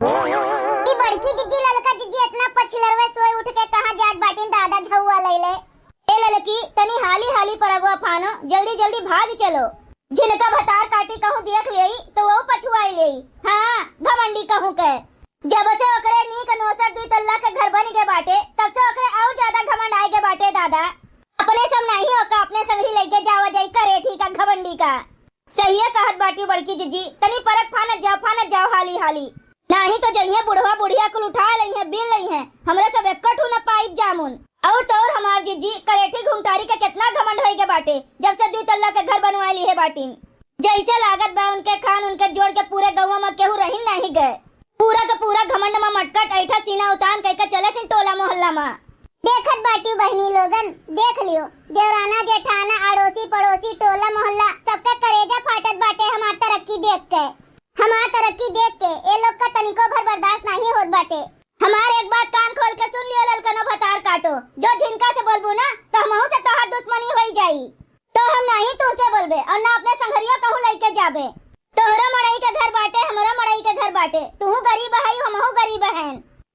ई बड़की जिज्जी ललका जिज्जी इतना पछलरवे सोए उठ के कहां जात बाटिन दादा झौआ लैले। ए ललकी तनी हाली हाली परगवा फानो, जल्दी जल्दी भाग चलो। जिनका भतार काटी कहूं देख लेई तो वो पछुआई लेई। हां घमंडी कहूं के जब से ओकरे नीक नोसर दुई तल्ला के घर बन के बाटे तब से ओकरे और ज्यादा घमंड आए के बाटे दादा। अपने सब नहीं होका अपने संगरी लेके जावा जाई करे ठीक का घमंडी का। सही है कहत बाटी बड़की जिज्जी, तनी परक फानत जाओ हाली हाली, नहीं तो जइए बुढ़वा बुढ़िया कुल उठा लई है बिल लई है, हमरे सब इकट्ठू न पाइप जामुन। और तोर हमार जिज्जी करेठी घुमटारी के कितना घमंड होई के बाटे जब से दुई तल्ला के घर बनवाई ली है बाटिन। जैसे लागत बा उनके खान उनके जोड़ के पूरे गौवा में केहू रही नहीं गए। पूरा का पूरा घमंड में मटकट ऐठा सीना उतान कह के चले थे टोला मोहल्ला में। देखत बाटी बहनी लोगन देख लियो, देवराना जेठाना अड़ोसी पड़ोसी टोला मोहल्ला सबका करेजा फाटत बाटे हमार तरक्की देख के। हमार तरक्की देख के ए लोग का तनिको भर बर्दाश्त नहीं होत बाटे। हमार एक बात कान खोल के सुन लियो ललकनो भतार काटो, जो झिनका से बोलबू ना तो हमहू से तोहार दुश्मनी होई जाई। तो हम नहीं तुझसे बोलबे और ना अपने संगरिया कहूं लेके जाबे। तोहरा मड़ई के घर बाटे हमरा मड़ई के घर बाटे, तू गरीब है हमहू गरीब हैं।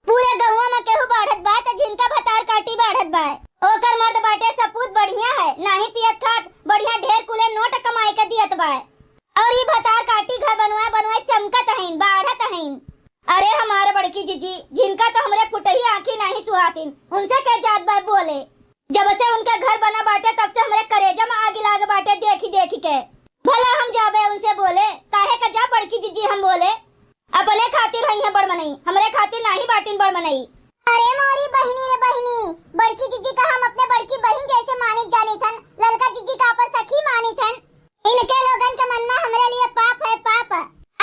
पूरे गौवा में केहू बाढ़त बा त जिनका भतार काटी बाढ़त बा। ओकर मर्द बाटे सपूत बढ़िया है, नाही पियत खात बढ़िया ढेर कुले नोट कमाई के दियत बा। और ये भतार काटी घर बनवाए चमकत हईन बाढ़त हईन। अरे हमारे बड़की जिज्जी जिनका तो हमरे फुटही आंखी नहीं सुहातीन, उनसे के जात बा बोले। जब से उनके घर बना बाटे तब से हमरे करेजा में आग लागे बाटे देखी के। भला हम जाबे उनसे बोले काहे का जा बड़की जिज्जी हम बोले अपने खातिर रही है बड़मनई, हमरे खातिर नहीं बाटिन बड़मनई। अरे मोरी बहनी रे बहनी, बड़की जिज्जी का हम अपने बड़की बहन जैसे मानित जानी थन, ललका जिज्जी का अपन सखी मानी थन। इनके लोगन के मन में हमरे लिए पाप है पाप।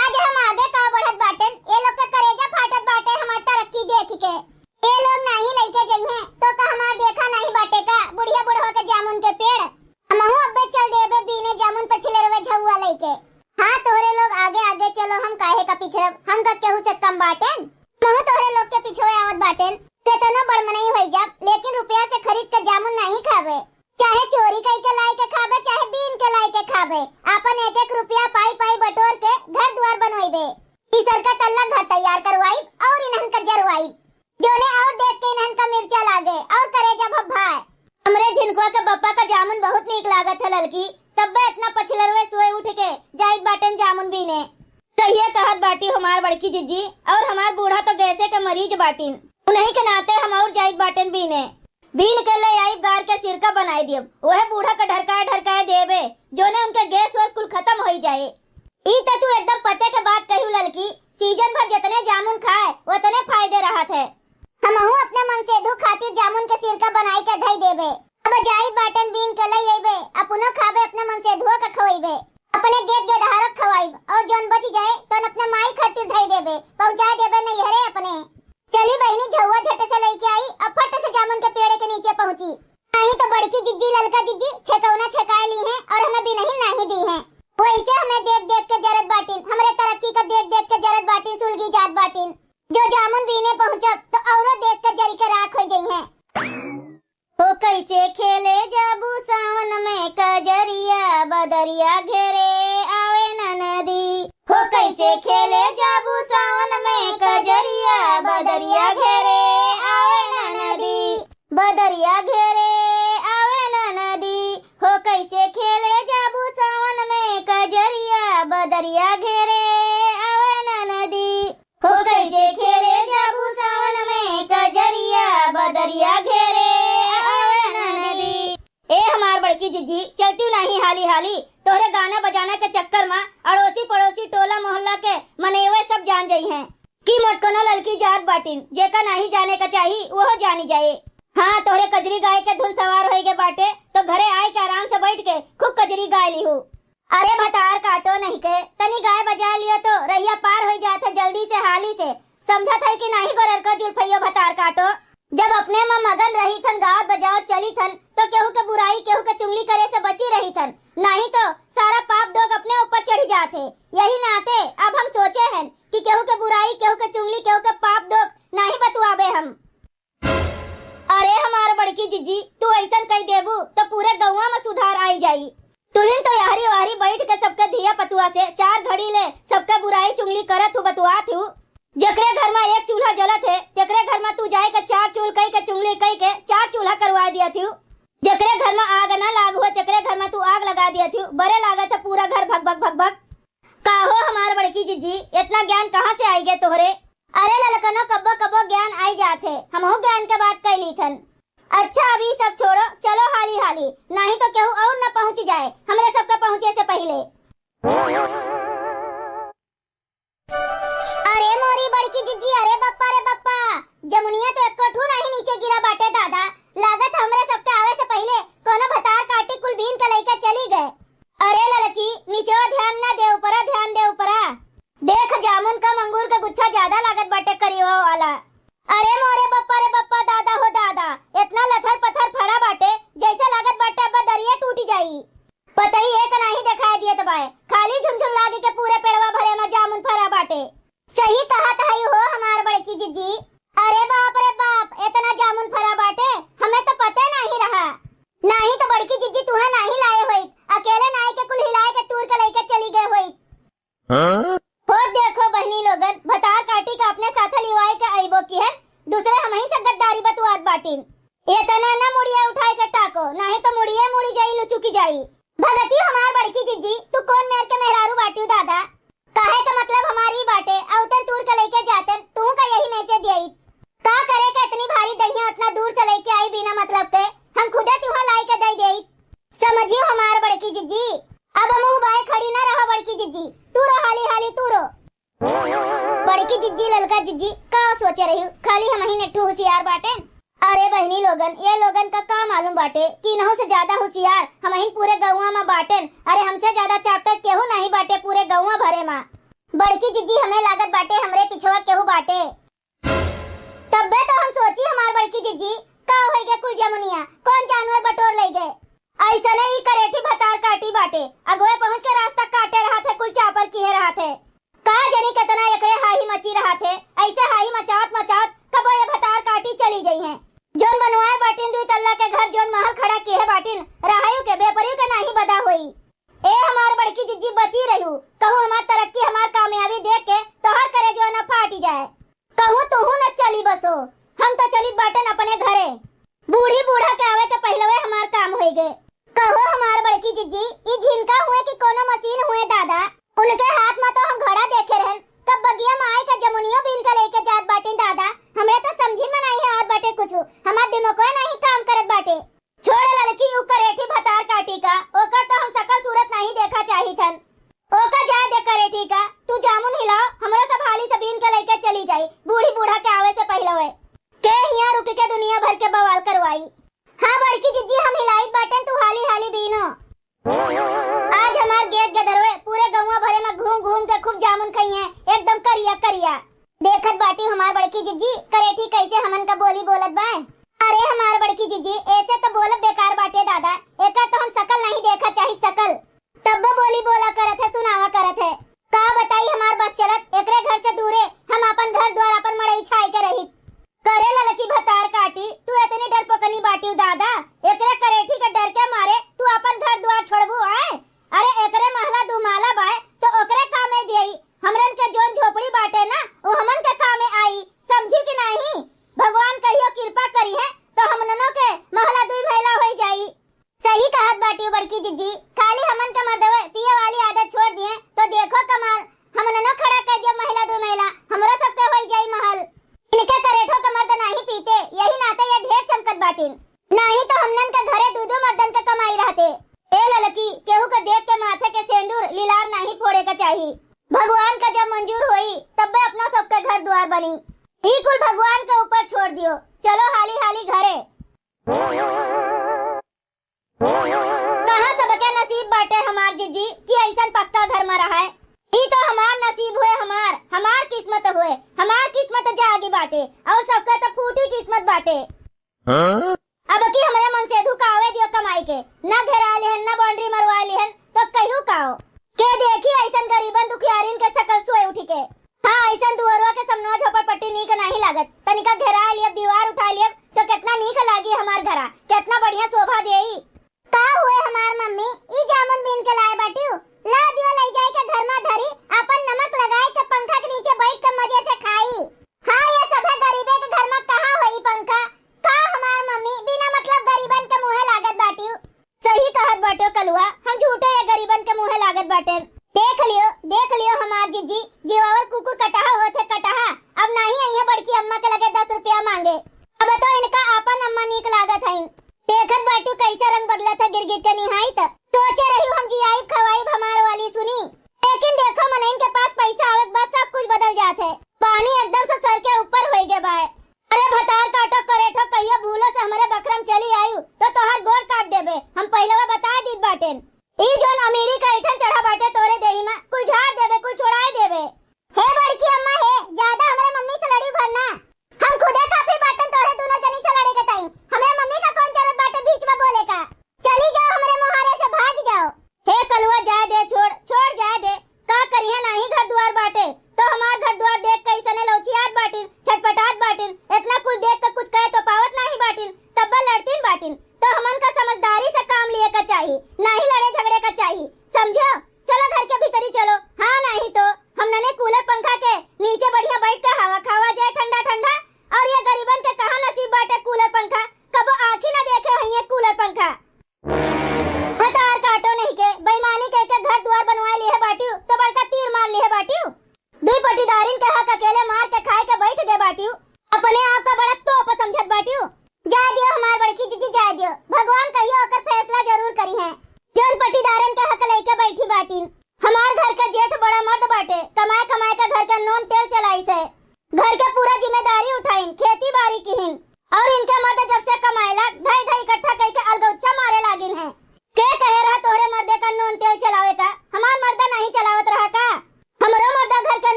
आज हम आगे का बढ़त बाटन, ये लोग का करेजा फाटत बाटे हमार तरक्की देख के। ये लोग नहीं लेके जइहे तो का हमार देखा नहीं बाटे का बुढ़िया बुढ़वा के जामुन के पेड़। हमहू अब्बे चल देबे बीने जामुन पछले रवे झौआ लेके। हाँ तोहरे लोग आगे आगे चलो, हम काहे का पीछे, हम का केहू से कम बाटेन। महू तोहरे लोग के पीछे आवत बाटेन, केतनो बड़मनई होई जाब लेकिन रुपया से खरीद के जामुन नहीं खावे। चाहे चोरी कई के लाई के खावे चाहे बीन के लाई के खावे, अपन एक एक रुपया पाई पाई बटोर के घर द्वार बनवाइबे। तीसर का तल्ला घर तैयार करवाई और इन्हन का जरवाई, जोने और देख के इन्हन का मिर्चा लागे और करेजा भभाए। हमरे झिनकुआ के बप्पा का जामुन बहुत नीक लागत है ललकी, तब इतना पछलरवे सोए उठ के जाइत बाटन जामुन बीने। सही है कहत बाटी हमार बड़की जिज्जी, और हमार बूढ़ा तो गैसे के मरीज बाटिन, उन्हीं के नाते हम और जाइत बाटन बीने। बीन के ले आई गार के सिरका बनाई दियो, वह बूढ़ा का ढरकाए देबे जोने उनके गैस वैस कुल खत्म हो जाए। ई तो तू एकदम पते के बात कहू ललकी, सीजन भर जितने जामुन खाए उतने फायदे रहत है। हमहू अपने मन से धू खातिर जामुन के सिरका बनाई के धई देबे। अब जाई बाटन बीन के ले आइबे, अपनो खाबे अपने मन से धो के खवाइबे, अपने गेट गेडहारक खवाइब और जोन बच जाए तो अपने माई खातिर धई देबे पहुंचा देबे नहीं हरे अपने। चली बहनी झौआ झट से लेके आई, अब फट से जामुन के पेड़ के नीचे पहुंची। नहीं तो बड़की जिज्जी ललका जिज्जी छकौना छकाए ली है और हमें भी नहीं दी है। वैसे हमें देख देख के जरत बाटिन, हमरे तरक्की का देख देख के जरत बाटिन सुलगी जात बाटिन। जो जामुन बीने पहुंचब तो औरो देख के जरी के राख हो जाई है। हो कैसे खेले जाबू सावन में कजरिया बदरिया घेरे आवे न नदी। हो कैसे खेले जाबू सावन में कजरिया बदरिया घेरे आवे न नदी, बदरिया घेरे आवे न नदी। हो कैसे खेले जाबू सावन में कजरिया बदरिया घेरे आवे न नदी। हो कैसे खेले जाबू सावन में कजरिया बदरिया घेरे आवे न नदी। ए हमार बड़की जिज्जी चलती नहीं हाली हाली, तोरे गाना बजाना के चक्कर में अड़ोसी पड़ोसी टोला मोहल्ला के मनेवे सब जान जाई हैं कि मोटकनो ललकी जात बाटिन, जेका नहीं जाने का चाहिए वो जानी जाए। हाँ तोरे कजरी गाय के धुन सवार होई के बाटे तो घरे आए के आराम से बैठ के खूब कजरी गाय ली हूँ। अरे भतार काटो नहीं के तनी गाय बजा लियो तो रैया पार हो जात है जल्दी से हाली से, समझा था कि नहीं गोरर का जुल्फैया भतार काटो। जब अपने में मगन रही थन गाँव बजाओ चली थन तो केहू के बुराई केहू के चुगली करे से बची रही थन, नहीं तो सारा पाप दोग अपने ऊपर चढ़ी जाते। यही नाते अब हम सोचे हैं कि केहू के बुराई केहू के चुगली केहू के पाप दोग नहीं बतवाबे हम। अरे हमारा बड़की जिज्जी तू ऐसा कह देबू तो पूरे गौवा में सुधार आई जाई। तुहिन तो यारी वारी बैठ के सबके धिया पतुआ से चार घड़ी ले सबके बुराई चुगली करत हूँ बतुआत हूँ। जकरे का जलत है तेकरे घर में तू जाए के चार चूल कई के चुंगली कई के चार चूल्हा करवा दिया थी। जकरे घर में आग न लाग हो तेकरे घर में तू आग लगा दिया थी। बड़े लागत है पूरा घर भग भग भग भग। काहो हमार बड़की जीजी इतना ज्ञान कहाँ से आई गए तोहरे? अरे ललकनो कब्बो कब्बो ज्ञान आई जाते, हमहू ज्ञान के बात कह ली थन। अच्छा अभी सब छोड़ो, चलो हाली हाली, नहीं तो केहू और न पहुँच जाए हमरे सबके पहुँचे से पहले। अरे मोरी बड़की जीजी, अरे बप्पा रे बप्पा, जमुनिया तो एको ठू नहीं नीचे गिरा बाटे दादा। लागत हमरे सबके आवे से पहले कोनो भतार काटी कुल बीन के लेके चली गए। अरे लड़की नीचे ध्यान ना दे, ऊपरा ध्यान दे, ऊपरा देख जामुन का अंगूर का गुच्छा ज्यादा लागत बाटे करियो वाला। अरे मोरे बप्पा रे बप्पा, दादा हो दादा, इतना लथर पत्थर फड़ा बाटे जैसे लागत बाटे अब दरिया टूटी जाई। पता ही एक नहीं दिखाई दिए तबाए, खाली झुनझुन लागे के पूरे पेड़वा भरे में जामुन फरा बाटे। सही कहा था हो हमार बड़की जीजी। अरे बाप रे बाप, इतना जामुन फरा बाटे हमें तो पता नहीं रहा। नहीं तो बड़की जीजी तुहा नहीं लाए होई, अकेले नाई के कुल हिलाए के तूर के लेके चली गए होई। हो देखो बहनी लोगन, भतार काटी का अपने साथ लिवाए के आइबो की है, दूसरे हम ही से गद्दारी बतुआत बाटिन। इतना न मुड़िया उठाए के टाको, नहीं तो मुड़िए मुड़ी जाई लुचुकी जाई। भगती हमार बड़की जीजी, तू कौन मेर के मेहरारू बाटियो दादा? काहे का मतलब हमारी बाटे, औतन तूर के लेके जाते तू का यही मैसेज दिई। का करे के इतनी भारी दहिया उतना दूर से लेके आई बिना मतलब के, हम खुदे तुहा लाई के दे देई। समझियो हमार बड़की जीजी, अब मुंह बाए खड़ी ना रहा बड़की जीजी, तू रो हाली हाली तू रो। बड़की जीजी ललका जीजी का सोचे रही, खाली हम ही नेठू होशियार बाटे। अरे बहनी लोगन, ये लोगन का का मालूम बाटे कि इनहु से ज्यादा होशियार हम ही पूरे गौवा में बाटेन। अरे हमसे ज्यादा चापटर केहू नहीं बाटे पूरे गौवा भरे में। बड़की जीजी हमें लागत बाटे हमरे पिछवा केहू बाटे। तब्बे तो हम सोची हमार बड़की जीजी का होई गे कुल जमुनिया कौन जानवर बटोर ले गए। ऐसा नहीं करेठी भतार काटी बाटे, अगवे पहुंच के रास्ता काटे रहा थे कुल चापर किए रहा थे। का जनी कितना एकरे हाही मची रहा थे, ऐसे हाही मचावत मचावत कबो ये भतार काटी चली गई है। जोन बनवाए बाटिन दुई तल्ला के घर, जोन महल खड़ा किए बाटिन, रहायु के बेपरियु के नहीं बदा होई। ए हमार बड़की जीजी बची रहू, कहूँ हमार तरक्की हमार कामयाबी देख के तोहर करे जो न फाटी जाए। कहूँ तू न चली बसो, हम तो चली बाटन अपने घरे। बूढ़ी बूढ़ा के आवे के पहलवे हमार काम हो गए। कहो हमार बड़की जीजी, ई झिनका हुए कि कोनो मशीन हुए दादा? उनके हाथ में तो हम घड़ा देखे रहन, कब बगिया में आए के जमुनियो बीन के लेके जात बाटिन दादा। हमें तो समझी में नहीं आत बाटे कुछ, हमार दिमाग नहीं काम करत बाटे। छोड़ लड़की उ करेठी भतार काटी का, ओकर तो हम सकल सूरत नहीं देखा चाही थन। ओका जा दे करेठी का, तू जामुन हिलाओ, हमरो सब हाली से बीन के लेके चली जाई बूढ़ी बूढ़ा के आवे से पहले के हिया रुक के दुनिया भर के बवाल करवाई। हाँ बड़की जीजी हम हिलाई बाटन, तू हाली हाली बीनो। आज हमार गेट गदरवे पूरे गौवा भरे में घूम घूम के खूब जामुन खाई है, एकदम करिया करिया। देखत बाटी हमार बड़की जीजी करेठी कैसे हमन का बोली बोलत बा। अरे हमार बड़की जीजी ऐसे तो बोलब बेकार बाटे दादा, एका तो हम सकल नहीं देखा चाही सकल, तब बोली बोला करत है, सुनावा करत है। का बताई हमार बच्चरत एकरे घर से दूरे हम अपन घर द्वार अपन मड़ई छाई के रही। करे ललकी भतार काटी, तू इतनी डरपोकनी बाटी दादा, एकरे करेठी के डर के मारे तू अपन घर द्वार छोड़बू आए? अरे एकरे महला दुमाला बाए तो ओकरे कामे देई, हमरन के जोन झोपड़ी बाटे ना वो हमन के कामे आई, समझी कि नहीं? भगवान कहियो कृपा करी है तो हमननो के महला दुई महिला हो जाई। सही कहत बाटी बड़की जीजी, खाली हमन के मर्दवे पिए वाली आदत छोड़ दिए तो देखो कमाल, हमननो खड़ा कर दिया महिला दुई महिला, हमरो सबके हो जाई महल। इनके करेठो के मर्द नहीं पीते, यही नाते ये ढेर चमकत बाटिन, नहीं तो हमनन के घरे दूधो मर्दन के कमाई रहते। ए ललकी केहू के देख के माथे के सेंदूर लीलार नहीं फोड़े का चाहिए। भगवान का जब मंजूर होई तब अपना सबके घर द्वार बनी, ई कुल भगवान के ऊपर छोड़ दियो। चलो हाली हाली घरे। कहाँ सबके नसीब बाटे हमार जीजी कि ऐसन पक्का घर में रहा है। ई तो हमार नसीब हुए, हमार किस्मत हुए, हमार किस्मत जागी बाटे और सबके तो फूटी किस्मत बाटे। अब की हमारे मन से धुकावे दियो कमाई के, न घेरा लेहन न बाउंड्री मरवा लेहन तो कहू काओ के देखी ऐसन गरीबन दुखियारिन के सकल सोए उठी के। हाँ ऐसन दुअरवा के समनवा झोपड़पट्टी नीक नहीं लागत, तनिका घेरा लिया दीवार उठा लिया तो कितना नीक लागी हमार घरा, कितना बढ़िया शोभा देई। का हुए हमार मम्मी ई जामुन बीन के लाए बाटियो, ला दियो ले जाए के घर में धरी, अपन नमक लगाए के पंखा के नीचे बैठ के मजे से खाई। हाँ ये सब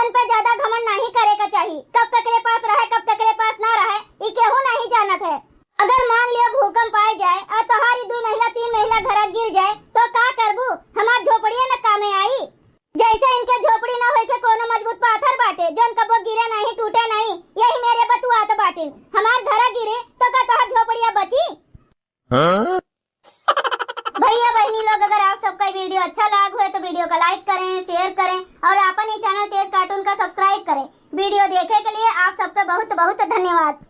अपन पे ज्यादा घमंड नहीं करे का चाहिए। कब ककरे पास रहे कब ककरे पास ना रहे ई केहू नहीं जानत है। अगर मान लिया भूकंप आ जाए और तुम्हारी 2 महिला 3 महिला घर गिर जाए तो का करबू? हमार झोपड़िया न कामे आई। जैसे इनके झोपड़ी ना होई के कोनो मजबूत पाथर बाटे जोन कबो गिरे नहीं टूटे नहीं, यही मेरे बतुआत बाटे। हमार घर गिरे तो का तोहर झोपड़िया बची? भैया बहनी लोग, अगर आप सबका वीडियो अच्छा लगा हुए तो वीडियो को लाइक करें, शेयर करें और अपन ही चैनल तेज कार्टून का सब्सक्राइब करें। वीडियो देखे के लिए आप सबका बहुत बहुत धन्यवाद।